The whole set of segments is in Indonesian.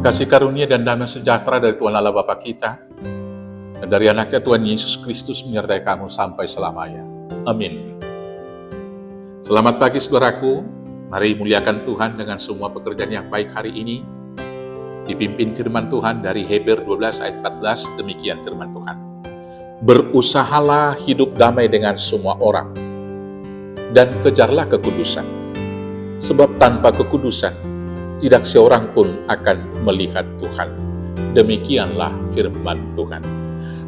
Kasih karunia dan damai sejahtera dari Tuhan Allah Bapa kita, dan dari anaknya Tuhan Yesus Kristus menyertai kamu sampai selamanya. Amin. Selamat pagi saudaraku, mari muliakan Tuhan dengan semua pekerjaan yang baik hari ini. Dipimpin firman Tuhan dari Hebrew 12 ayat 14, demikian firman Tuhan. Berusahalah hidup damai dengan semua orang, dan kejarlah kekudusan. Sebab tanpa kekudusan, tidak seorang pun akan melihat Tuhan. Demikianlah firman Tuhan.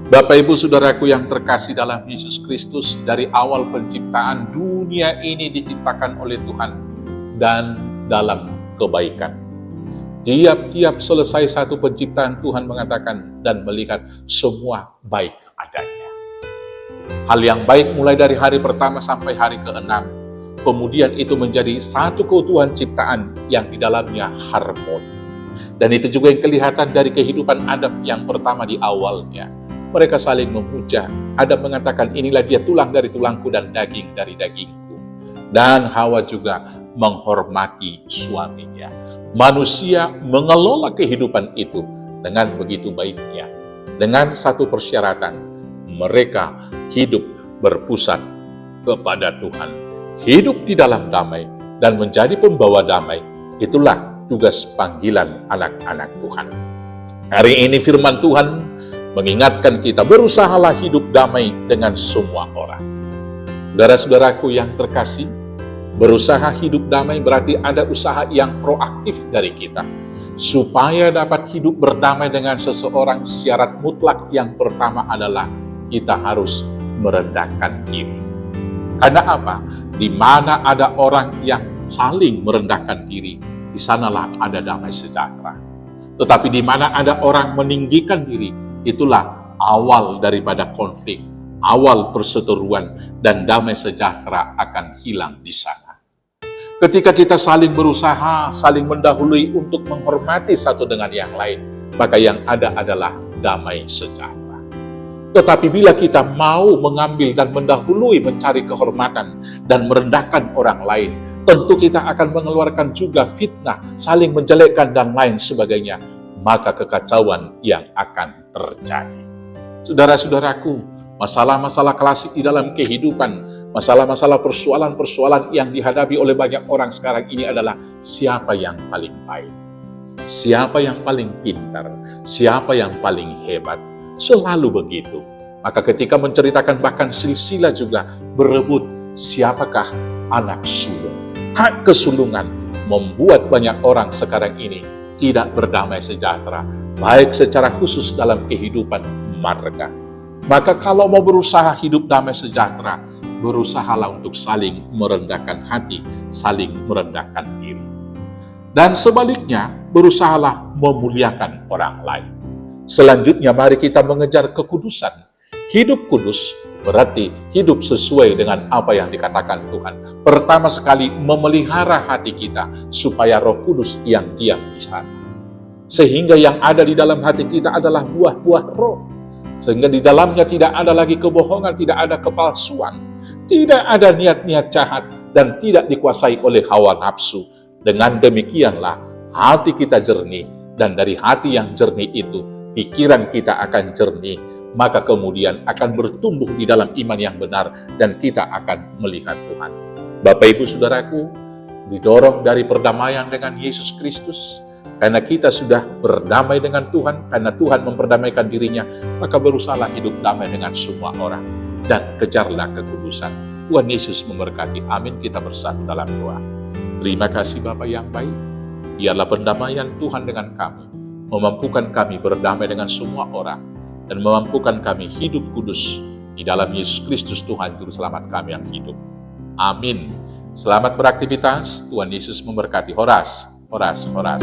Bapak Ibu Saudaraku yang terkasih dalam Yesus Kristus, dari awal penciptaan dunia ini diciptakan oleh Tuhan dan dalam kebaikan. Tiap-tiap selesai satu penciptaan, Tuhan mengatakan dan melihat semua baik adanya. Hal yang baik mulai dari hari pertama sampai hari ke-6. Kemudian itu menjadi satu keutuhan ciptaan yang di dalamnya harmoni. Dan itu juga yang kelihatan dari kehidupan Adam yang pertama di awalnya. Mereka saling memuja. Adam mengatakan, inilah dia tulang dari tulangku dan daging dari dagingku. Dan Hawa juga menghormati suaminya. Manusia mengelola kehidupan itu dengan begitu baiknya. Dengan satu persyaratan, mereka hidup berpusat kepada Tuhan. Hidup di dalam damai dan menjadi pembawa damai, itulah tugas panggilan anak-anak Tuhan. Hari ini firman Tuhan mengingatkan kita, berusahalah hidup damai dengan semua orang. Saudara-saudaraku yang terkasih, berusaha hidup damai berarti ada usaha yang proaktif dari kita. Supaya dapat hidup berdamai dengan seseorang, syarat mutlak yang pertama adalah kita harus merendahkan diri. Karena apa? Di mana ada orang yang saling merendahkan diri, di sanalah ada damai sejahtera. Tetapi di mana ada orang meninggikan diri, itulah awal daripada konflik, awal perseteruan, dan damai sejahtera akan hilang di sana. Ketika kita saling berusaha, saling mendahului untuk menghormati satu dengan yang lain, maka yang ada adalah damai sejahtera. Tetapi bila kita mau mengambil dan mendahului mencari kehormatan dan merendahkan orang lain, tentu kita akan mengeluarkan juga fitnah, saling menjelekkan dan lain sebagainya. Maka kekacauan yang akan terjadi. Saudara-saudaraku, masalah-masalah klasik di dalam kehidupan, masalah-masalah persoalan-persoalan yang dihadapi oleh banyak orang sekarang ini adalah siapa yang paling baik, siapa yang paling pintar, siapa yang paling hebat. Selalu begitu. Maka ketika menceritakan bahkan silsilah juga berebut siapakah anak sulung. Hak kesulungan membuat banyak orang sekarang ini tidak berdamai sejahtera, baik secara khusus dalam kehidupan marga. Maka kalau mau berusaha hidup damai sejahtera, berusahalah untuk saling merendahkan hati, saling merendahkan diri. Dan sebaliknya, berusahalah memuliakan orang lain. Selanjutnya mari kita mengejar kekudusan. Hidup kudus berarti hidup sesuai dengan apa yang dikatakan Tuhan. Pertama sekali memelihara hati kita supaya Roh Kudus yang diam di sana. Sehingga yang ada di dalam hati kita adalah buah-buah roh. Sehingga di dalamnya tidak ada lagi kebohongan, tidak ada kepalsuan, tidak ada niat-niat jahat, dan tidak dikuasai oleh hawa nafsu. Dengan demikianlah hati kita jernih, dan dari hati yang jernih itu pikiran kita akan jernih, maka kemudian akan bertumbuh di dalam iman yang benar dan kita akan melihat Tuhan. Bapak Ibu Saudaraku, didorong dari perdamaian dengan Yesus Kristus, karena kita sudah berdamai dengan Tuhan, karena Tuhan memperdamaikan dirinya, maka berusahalah hidup damai dengan semua orang dan kejarlah kekudusan. Tuhan Yesus memberkati. Amin. Kita bersatu dalam doa. Terima kasih Bapa yang baik. Biarlah pendamaian Tuhan dengan kami memampukan kami berdamai dengan semua orang, dan memampukan kami hidup kudus di dalam Yesus Kristus Tuhan Juru Selamat kami yang hidup. Amin. Selamat beraktivitas, Tuhan Yesus memberkati. Horas, horas, horas.